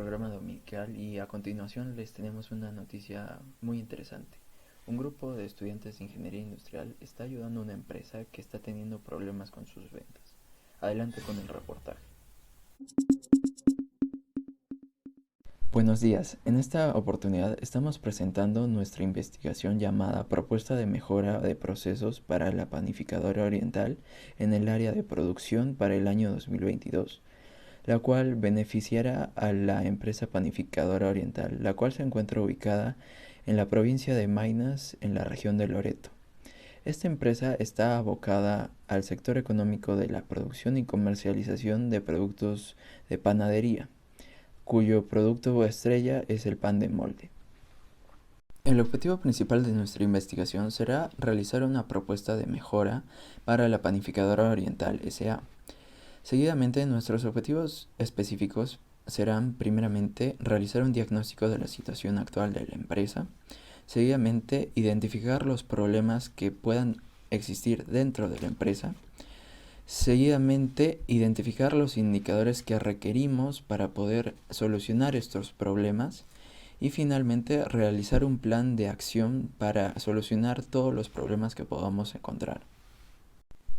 programa dominical y a continuación les tenemos una noticia muy interesante. Un grupo de estudiantes de ingeniería industrial está ayudando a una empresa que está teniendo problemas con sus ventas. Adelante con el reportaje. Buenos días, en esta oportunidad estamos presentando nuestra investigación llamada Propuesta de mejora de procesos para la panificadora oriental en el área de producción para el año 2022. La cual beneficiará a la empresa panificadora oriental, la cual se encuentra ubicada en la provincia de Maynas, en la región de Loreto. Esta empresa está abocada al sector económico de la producción y comercialización de productos de panadería, cuyo producto estrella es el pan de molde. El objetivo principal de nuestra investigación será realizar una propuesta de mejora para la panificadora oriental S.A. Seguidamente, nuestros objetivos específicos serán primeramente realizar un diagnóstico de la situación actual de la empresa, seguidamente identificar los problemas que puedan existir dentro de la empresa, seguidamente identificar los indicadores que requerimos para poder solucionar estos problemas y finalmente realizar un plan de acción para solucionar todos los problemas que podamos encontrar.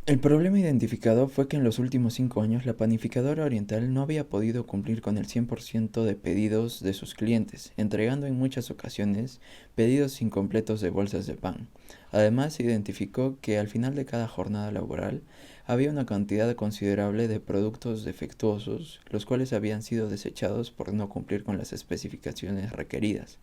El problema identificado fue que en los últimos 5 años la panificadora oriental no había podido cumplir con el 100% de pedidos de sus clientes, entregando en muchas ocasiones pedidos incompletos de bolsas de pan. Además, se identificó que al final de cada jornada laboral había una cantidad considerable de productos defectuosos, los cuales habían sido desechados por no cumplir con las especificaciones requeridas.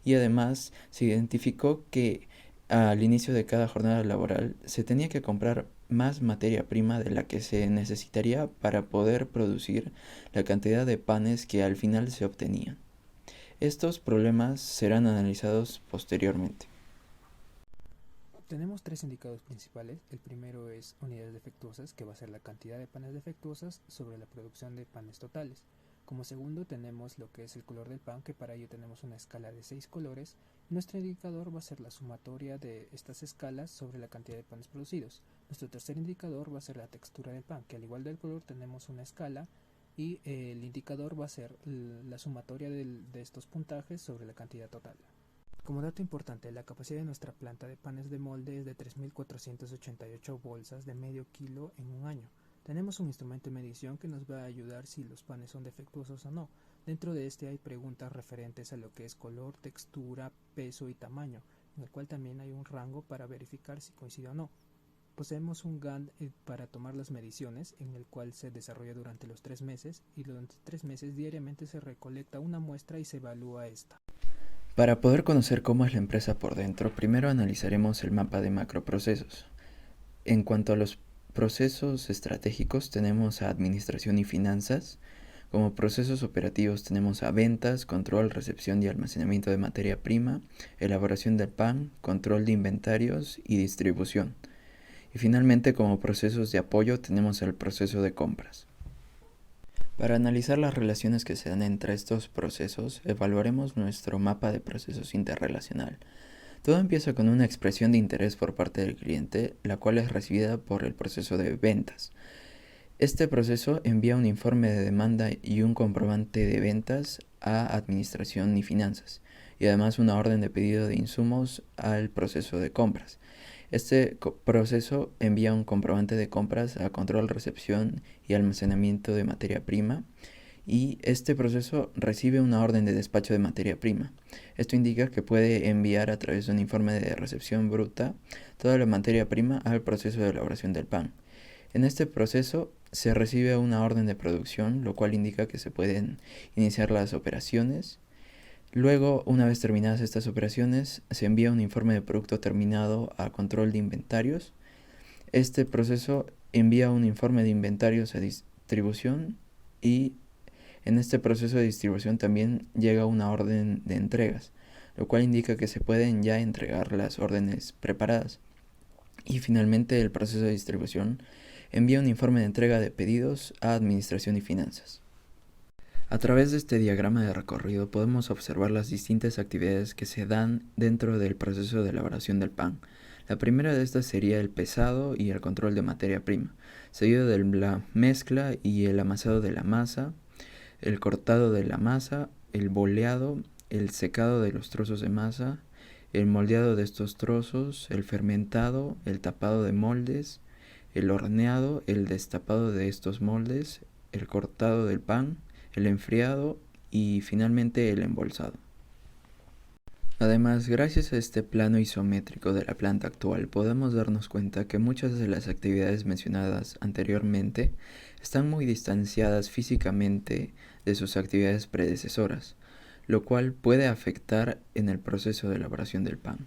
Y además, se identificó que al inicio de cada jornada laboral se tenía que comprar más materia prima de la que se necesitaría para poder producir la cantidad de panes que al final se obtenían. Estos problemas serán analizados posteriormente. Tenemos tres indicadores principales. El primero es unidades defectuosas, que va a ser la cantidad de panes defectuosas sobre la producción de panes totales. Como segundo tenemos lo que es el color del pan, que para ello tenemos una escala de 6 colores. Nuestro indicador va a ser la sumatoria de estas escalas sobre la cantidad de panes producidos. Nuestro tercer indicador va a ser la textura del pan, que al igual del color tenemos una escala y el indicador va a ser la sumatoria de estos puntajes sobre la cantidad total. Como dato importante, la capacidad de nuestra planta de panes de molde es de 3.488 bolsas de medio kilo en un año. Tenemos un instrumento de medición que nos va a ayudar si los panes son defectuosos o no. Dentro de este hay preguntas referentes a lo que es color, textura, peso y tamaño, en el cual también hay un rango para verificar si coincide o no. Poseemos un GAN para tomar las mediciones, en el cual se desarrolla durante los 3 meses y durante 3 meses diariamente se recolecta una muestra y se evalúa esta. Para poder conocer cómo es la empresa por dentro, primero analizaremos el mapa de macroprocesos. En cuanto a los procesos estratégicos, tenemos a administración y finanzas. Como procesos operativos tenemos a ventas, control, recepción y almacenamiento de materia prima, elaboración del pan, control de inventarios y distribución. Y finalmente, como procesos de apoyo tenemos el proceso de compras. Para analizar las relaciones que se dan entre estos procesos, evaluaremos nuestro mapa de procesos interrelacional. Todo empieza con una expresión de interés por parte del cliente, la cual es recibida por el proceso de ventas. Este proceso envía un informe de demanda y un comprobante de ventas a administración y finanzas, y además una orden de pedido de insumos al proceso de compras. Este proceso envía un comprobante de compras a control, recepción y almacenamiento de materia prima, y este proceso recibe una orden de despacho de materia prima. Esto indica que puede enviar a través de un informe de recepción bruta toda la materia prima al proceso de elaboración del pan. En este proceso se recibe una orden de producción, lo cual indica que se pueden iniciar las operaciones. Luego, una vez terminadas estas operaciones, se envía un informe de producto terminado a control de inventarios. Este proceso envía un informe de inventarios a distribución y en este proceso de distribución también llega una orden de entregas, lo cual indica que se pueden ya entregar las órdenes preparadas. Y finalmente el proceso de distribución envía un informe de entrega de pedidos a administración y finanzas. A través de este diagrama de recorrido podemos observar las distintas actividades que se dan dentro del proceso de elaboración del pan. La primera de estas sería el pesado y el control de materia prima, seguido de la mezcla y el amasado de la masa, el cortado de la masa, el boleado, el secado de los trozos de masa, el moldeado de estos trozos, el fermentado, el tapado de moldes, el horneado, el destapado de estos moldes, el cortado del pan, el enfriado y finalmente el embolsado. Además, gracias a este plano isométrico de la planta actual, podemos darnos cuenta que muchas de las actividades mencionadas anteriormente están muy distanciadas físicamente de sus actividades predecesoras, lo cual puede afectar en el proceso de elaboración del pan.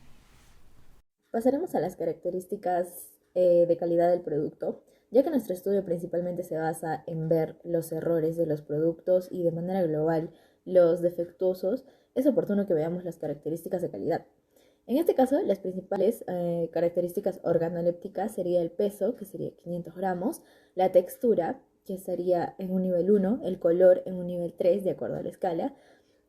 Pasaremos a las características de calidad del producto, ya que nuestro estudio principalmente se basa en ver los errores de los productos y de manera global los defectuosos. Es oportuno que veamos las características de calidad. En este caso, las principales características organolépticas sería el peso, que sería 500 gramos, la textura, que estaría en un nivel 1, el color en un nivel 3, de acuerdo a la escala,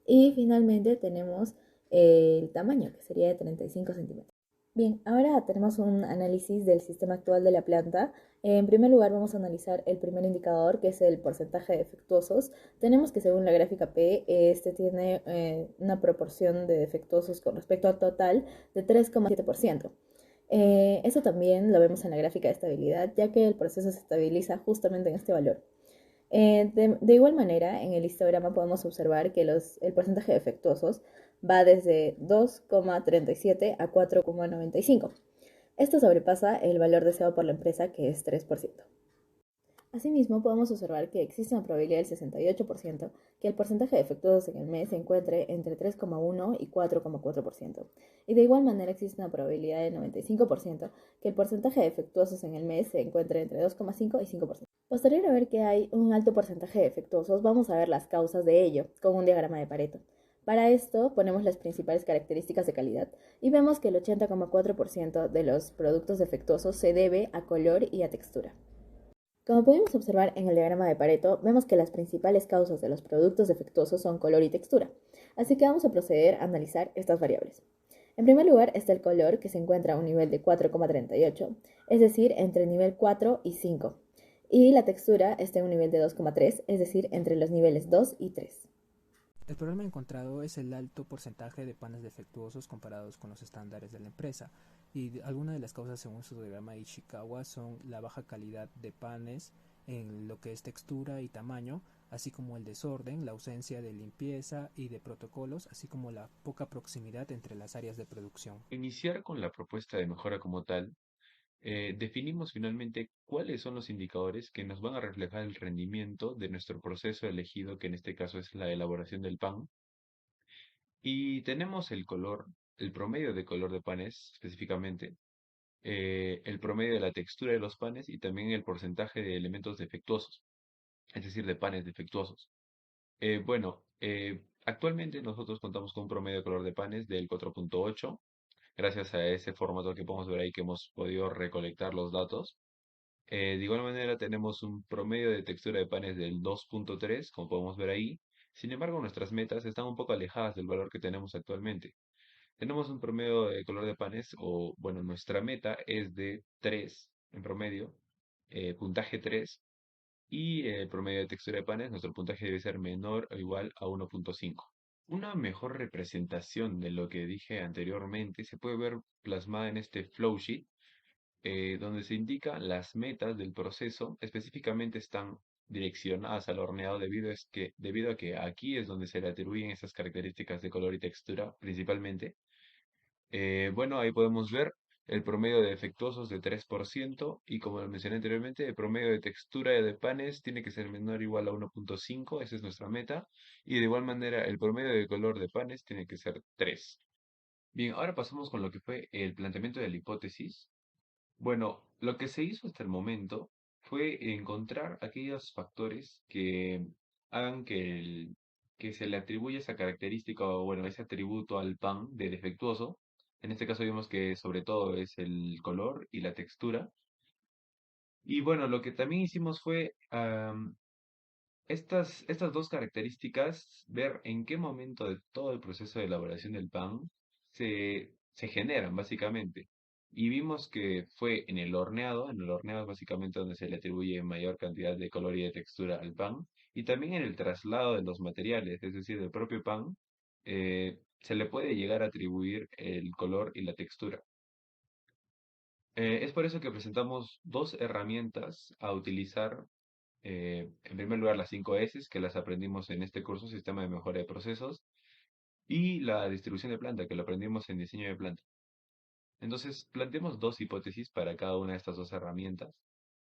y finalmente tenemos el tamaño, que sería de 35 centímetros. Bien, ahora tenemos un análisis del sistema actual de la planta. En primer lugar, vamos a analizar el primer indicador, que es el porcentaje de defectuosos. Tenemos que según la gráfica P, este tiene una proporción de defectuosos con respecto al total de 3,7%. Eso también lo vemos en la gráfica de estabilidad, ya que el proceso se estabiliza justamente en este valor. De igual manera, en el histograma podemos observar que el porcentaje de defectuosos va desde 2,37 a 4,95. Esto sobrepasa el valor deseado por la empresa, que es 3%. Asimismo, podemos observar que existe una probabilidad del 68% que el porcentaje de defectuosos en el mes se encuentre entre 3,1 y 4,4%. Y de igual manera existe una probabilidad del 95% que el porcentaje de defectuosos en el mes se encuentre entre 2,5 y 5%. Posterior a ver que hay un alto porcentaje de defectuosos, vamos a ver las causas de ello con un diagrama de Pareto. Para esto ponemos las principales características de calidad y vemos que el 80,4% de los productos defectuosos se debe a color y a textura. Como pudimos observar en el diagrama de Pareto, vemos que las principales causas de los productos defectuosos son color y textura, así que vamos a proceder a analizar estas variables. En primer lugar está el color, que se encuentra a un nivel de 4,38, es decir, entre el nivel 4 y 5, y la textura está en un nivel de 2,3, es decir, entre los niveles 2 y 3. El problema encontrado es el alto porcentaje de panes defectuosos comparados con los estándares de la empresa, y algunas de las causas según su diagrama Ishikawa son la baja calidad de panes en lo que es textura y tamaño, así como el desorden, la ausencia de limpieza y de protocolos, así como la poca proximidad entre las áreas de producción. Iniciar con la propuesta de mejora como tal, definimos finalmente cuáles son los indicadores que nos van a reflejar el rendimiento de nuestro proceso elegido, que en este caso es la elaboración del pan. Y tenemos el color, el promedio de color de panes específicamente, el promedio de la textura de los panes y también el porcentaje de elementos defectuosos, es decir, de panes defectuosos. Actualmente nosotros contamos con un promedio de color de panes del 4,8 gracias a ese formato que podemos ver ahí que hemos podido recolectar los datos. De igual manera tenemos un promedio de textura de panes del 2,3, como podemos ver ahí. Sin embargo, nuestras metas están un poco alejadas del valor que tenemos actualmente. Tenemos un promedio de color de panes, o bueno, nuestra meta es de 3 en promedio, puntaje 3, y el promedio de textura de panes, nuestro puntaje debe ser menor o igual a 1,5. Una mejor representación de lo que dije anteriormente se puede ver plasmada en este flowsheet, donde se indican las metas del proceso, específicamente están direccionadas al horneado debido a que aquí es donde se le atribuyen esas características de color y textura principalmente. Ahí podemos ver el promedio de defectuosos de 3% y como lo mencioné anteriormente, el promedio de textura de panes tiene que ser menor o igual a 1,5, esa es nuestra meta, y de igual manera el promedio de color de panes tiene que ser 3. Bien, ahora pasamos con lo que fue el planteamiento de la hipótesis. Bueno, lo que se hizo hasta el momento fue encontrar aquellos factores que hagan que se le atribuya esa característica o bueno, ese atributo al pan de defectuoso. En este caso vimos que sobre todo es el color y la textura. Y bueno, lo que también hicimos fue estas dos características, ver en qué momento de todo el proceso de elaboración del pan se generan, básicamente. y vimos que fue en el horneado es básicamente donde se le atribuye mayor cantidad de color y de textura al pan, y también en el traslado de los materiales, es decir, del propio pan, se le puede llegar a atribuir el color y la textura. Es por eso que presentamos dos herramientas a utilizar. En primer lugar, las 5 S, que las aprendimos en este curso, Sistema de Mejora de Procesos, y la distribución de planta, que lo aprendimos en diseño de planta. Entonces, planteemos dos hipótesis para cada una de estas dos herramientas.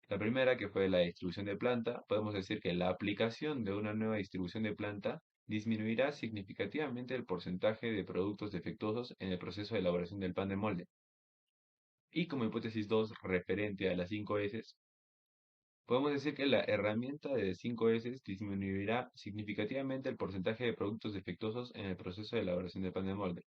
La primera, que fue la distribución de planta, podemos decir que la aplicación de una nueva distribución de planta disminuirá significativamente el porcentaje de productos defectuosos en el proceso de elaboración del pan de molde. Y como hipótesis 2, referente a las 5 S, podemos decir que la herramienta de 5 S disminuirá significativamente el porcentaje de productos defectuosos en el proceso de elaboración del pan de molde.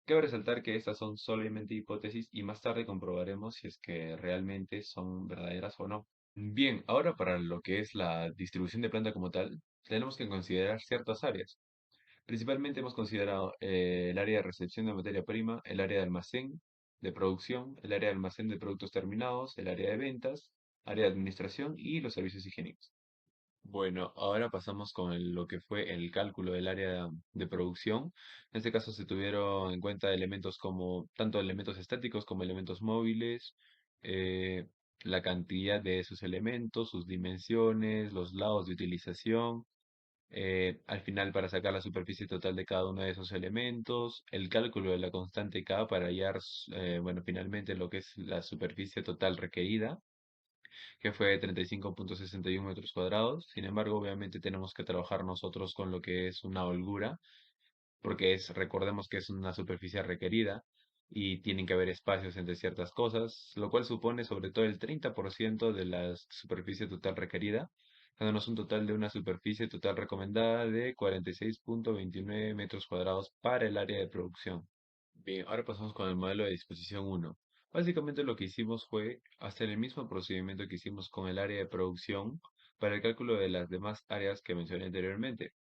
Cabe resaltar que estas son solamente hipótesis y más tarde comprobaremos si es que realmente son verdaderas o no. Bien, ahora para lo que es la distribución de planta como tal, tenemos que considerar ciertas áreas. Principalmente hemos considerado el área de recepción de materia prima, el área de almacén de producción, el área de almacén de productos terminados, el área de ventas, área de administración y los servicios higiénicos. Bueno, ahora pasamos con lo que fue el cálculo del área de producción. En este caso se tuvieron en cuenta elementos como tanto elementos estáticos como elementos móviles, eh, la cantidad de esos elementos, sus dimensiones, los lados de utilización, al final para sacar la superficie total de cada uno de esos elementos, el cálculo de la constante K para hallar, bueno, finalmente lo que es la superficie total requerida, que fue de 35,61 metros cuadrados. Sin embargo, obviamente tenemos que trabajar nosotros con lo que es una holgura, porque recordemos que es una superficie requerida y tienen que haber espacios entre ciertas cosas, lo cual supone sobre todo el 30% de la superficie total requerida, dándonos un total de una superficie total recomendada de 46,29 metros cuadrados para el área de producción. Bien, ahora pasamos con el modelo de disposición uno. Básicamente lo que hicimos fue hacer el mismo procedimiento que hicimos con el área de producción para el cálculo de las demás áreas que mencioné anteriormente.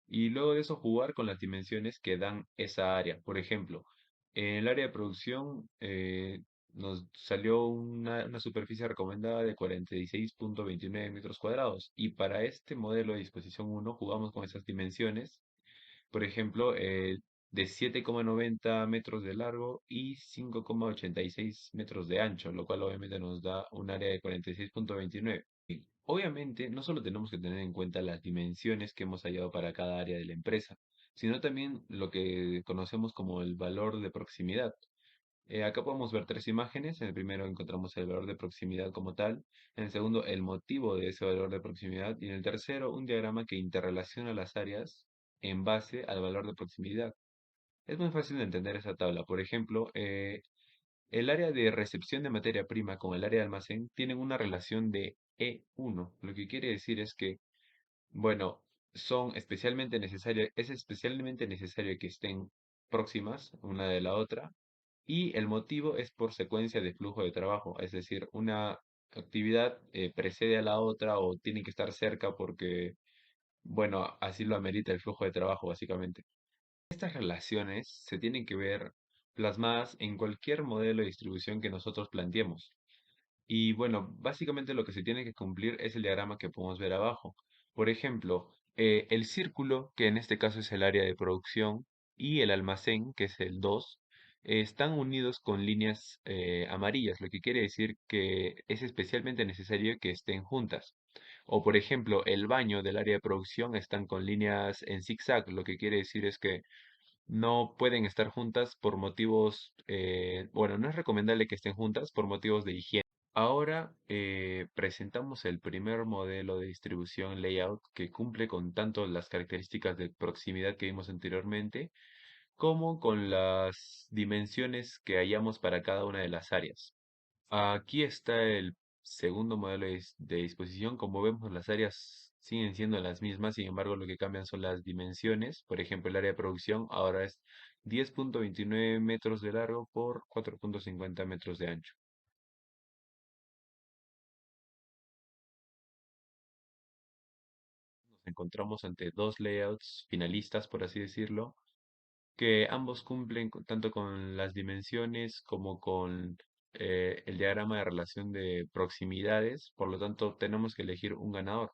Y luego de eso jugar con las dimensiones que dan esa área. Por ejemplo, en el área de producción nos salió una superficie recomendada de 46,29 metros cuadrados. Y para este modelo de disposición uno jugamos con esas dimensiones, por ejemplo, de 7,90 metros de largo y 5,86 metros de ancho, lo cual obviamente nos da un área de 46,29. Y obviamente, no solo tenemos que tener en cuenta las dimensiones que hemos hallado para cada área de la empresa, sino también lo que conocemos como el valor de proximidad. Acá podemos ver tres imágenes. En el primero encontramos el valor de proximidad como tal, en el segundo el motivo de ese valor de proximidad y en el tercero un diagrama que interrelaciona las áreas en base al valor de proximidad. Es muy fácil de entender esa tabla. Por ejemplo, el área de recepción de materia prima con el área de almacén tienen una relación de E1. Lo que quiere decir es que, bueno, es especialmente necesario que estén próximas una de la otra, y el motivo es por secuencia de flujo de trabajo, es decir, una actividad precede a la otra o tiene que estar cerca porque, bueno, así lo amerita el flujo de trabajo, básicamente. Estas relaciones se tienen que ver plasmadas en cualquier modelo de distribución que nosotros planteemos. Y bueno, básicamente lo que se tiene que cumplir es el diagrama que podemos ver abajo. Por ejemplo, el círculo, que en este caso es el área de producción, y el almacén, que es el 2, están unidos con líneas amarillas, lo que quiere decir que es especialmente necesario que estén juntas. O por ejemplo, el baño del área de producción están con líneas en zigzag, lo que quiere decir es que no pueden estar juntas por motivos, bueno, no es recomendable que estén juntas por motivos de higiene. Ahora presentamos el primer modelo de distribución layout que cumple con tanto las características de proximidad que vimos anteriormente, como con las dimensiones que hallamos para cada una de las áreas. Aquí está el segundo modelo de disposición. Como vemos, las áreas siguen siendo las mismas, sin embargo, lo que cambian son las dimensiones. Por ejemplo, el área de producción ahora es 10,29 metros de largo por 4,50 metros de ancho. Nos encontramos ante dos layouts finalistas, por así decirlo, que ambos cumplen tanto con las dimensiones como con el diagrama de relación de proximidades, por lo tanto tenemos que elegir un ganador.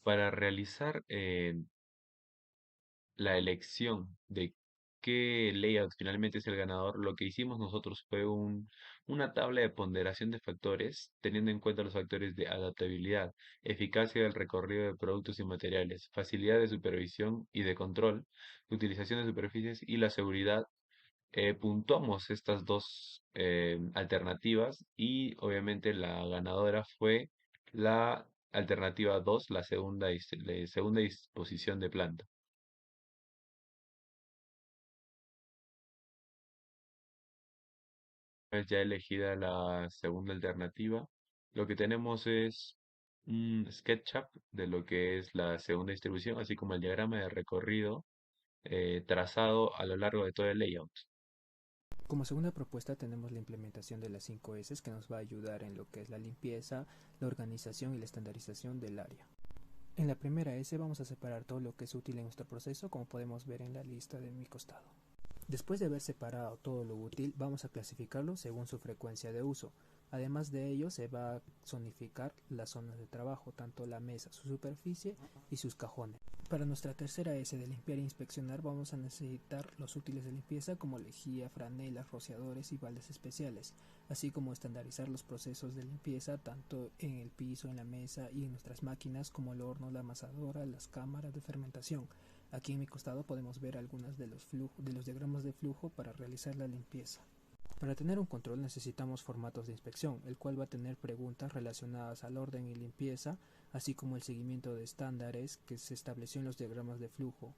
Para realizar la elección de qué layout finalmente es el ganador, lo que hicimos nosotros fue una tabla de ponderación de factores, teniendo en cuenta los factores de adaptabilidad, eficacia del recorrido de productos y materiales, facilidad de supervisión y de control, utilización de superficies y la seguridad. Puntuamos estas dos alternativas y obviamente la ganadora fue la alternativa 2, la segunda disposición de planta. Vez ya elegida la segunda alternativa, lo que tenemos es un SketchUp de lo que es la segunda distribución, así como el diagrama de recorrido trazado a lo largo de todo el layout. Como segunda propuesta tenemos la implementación de las 5 S que nos va a ayudar en lo que es la limpieza, la organización y la estandarización del área. En la primera S vamos a separar todo lo que es útil en nuestro proceso, como podemos ver en la lista de mi costado. Después de haber separado todo lo útil, vamos a clasificarlo según su frecuencia de uso. Además de ello, se va a zonificar las zonas de trabajo, tanto la mesa, su superficie y sus cajones. Para nuestra tercera S de limpiar e inspeccionar vamos a necesitar los útiles de limpieza como lejía, franelas, rociadores y baldes especiales, así como estandarizar los procesos de limpieza tanto en el piso, en la mesa y en nuestras máquinas como el horno, la amasadora, las cámaras de fermentación. Aquí en mi costado podemos ver algunos de los diagramas de flujo para realizar la limpieza. Para tener un control necesitamos formatos de inspección, el cual va a tener preguntas relacionadas al orden y limpieza, así como el seguimiento de estándares que se estableció en los diagramas de flujo.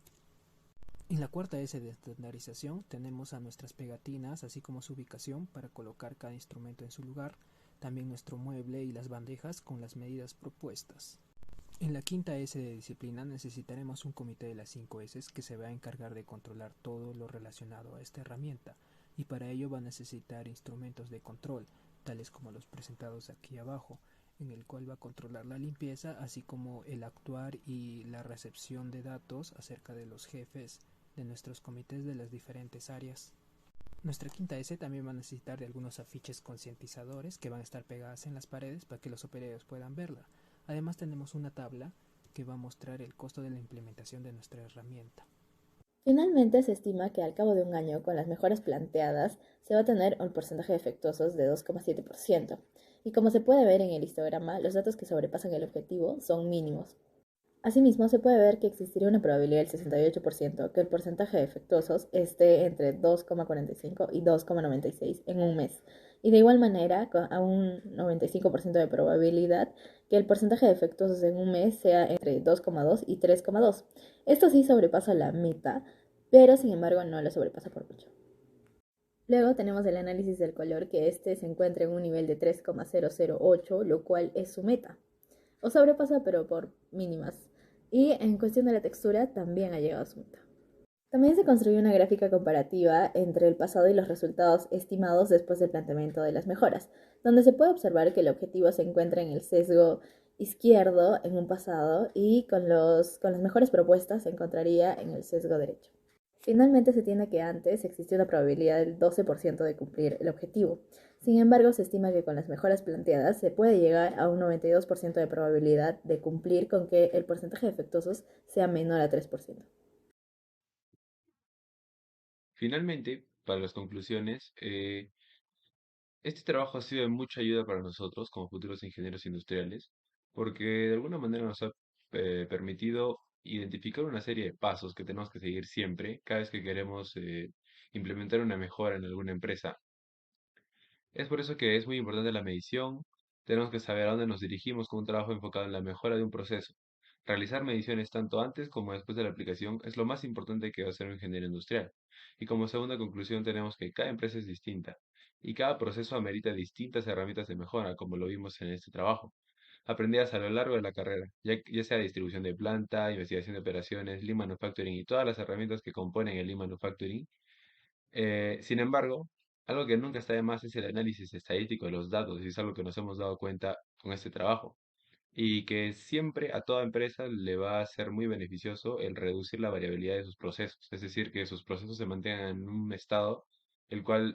En la cuarta S de estandarización tenemos a nuestras pegatinas, así como su ubicación para colocar cada instrumento en su lugar, también nuestro mueble y las bandejas con las medidas propuestas. En la quinta S de disciplina necesitaremos un comité de las 5 S que se va a encargar de controlar todo lo relacionado a esta herramienta, y para ello va a necesitar instrumentos de control, tales como los presentados aquí abajo, en el cual va a controlar la limpieza, así como el actuar y la recepción de datos acerca de los jefes de nuestros comités de las diferentes áreas. Nuestra quinta S también va a necesitar de algunos afiches concientizadores que van a estar pegadas en las paredes para que los operarios puedan verla. Además tenemos una tabla que va a mostrar el costo de la implementación de nuestra herramienta. Finalmente, se estima que al cabo de un año, con las mejoras planteadas, se va a tener un porcentaje de efectuosos de 2,7%. Y como se puede ver en el histograma, los datos que sobrepasan el objetivo son mínimos. Asimismo, se puede ver que existiría una probabilidad del 68% que el porcentaje de defectuosos esté entre 2,45 y 2,96 en un mes. Y de igual manera, a un 95% de probabilidad que el porcentaje de defectuosos en un mes sea entre 2,2 y 3,2. Esto sí sobrepasa la meta, pero sin embargo no lo sobrepasa por mucho. Luego tenemos el análisis del color, que este se encuentra en un nivel de 3,008, lo cual es su meta. O sobrepasa, pero por mínimas. Y en cuestión de la textura, también ha llegado a su meta. También se construyó una gráfica comparativa entre el pasado y los resultados estimados después del planteamiento de las mejoras, donde se puede observar que el objetivo se encuentra en el sesgo izquierdo en un pasado y con las mejores propuestas se encontraría en el sesgo derecho. Finalmente, se tiene que antes existió una probabilidad del 12% de cumplir el objetivo. Sin embargo, se estima que con las mejoras planteadas se puede llegar a un 92% de probabilidad de cumplir con que el porcentaje de defectuosos sea menor a 3%. Finalmente, para las conclusiones, este trabajo ha sido de mucha ayuda para nosotros como futuros ingenieros industriales, porque de alguna manera nos ha permitido identificar una serie de pasos que tenemos que seguir siempre cada vez que queremos implementar una mejora en alguna empresa. Es por eso que es muy importante la medición. Tenemos que saber a dónde nos dirigimos con un trabajo enfocado en la mejora de un proceso. Realizar mediciones tanto antes como después de la aplicación es lo más importante que va a hacer un ingeniero industrial. Y como segunda conclusión tenemos que cada empresa es distinta y cada proceso amerita distintas herramientas de mejora, como lo vimos en este trabajo, aprendidas a lo largo de la carrera, ya sea distribución de planta, investigación de operaciones, Lean Manufacturing y todas las herramientas que componen el Lean Manufacturing. Sin embargo, algo que nunca está de más es el análisis estadístico de los datos, y es algo que nos hemos dado cuenta con este trabajo. y que siempre a toda empresa le va a ser muy beneficioso el reducir la variabilidad de sus procesos, es decir, que sus procesos se mantengan en un estado el cual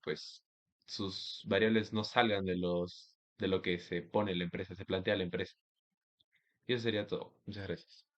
pues sus variables no salgan de lo que se pone la empresa, se plantea la empresa. Y eso sería todo. Muchas gracias.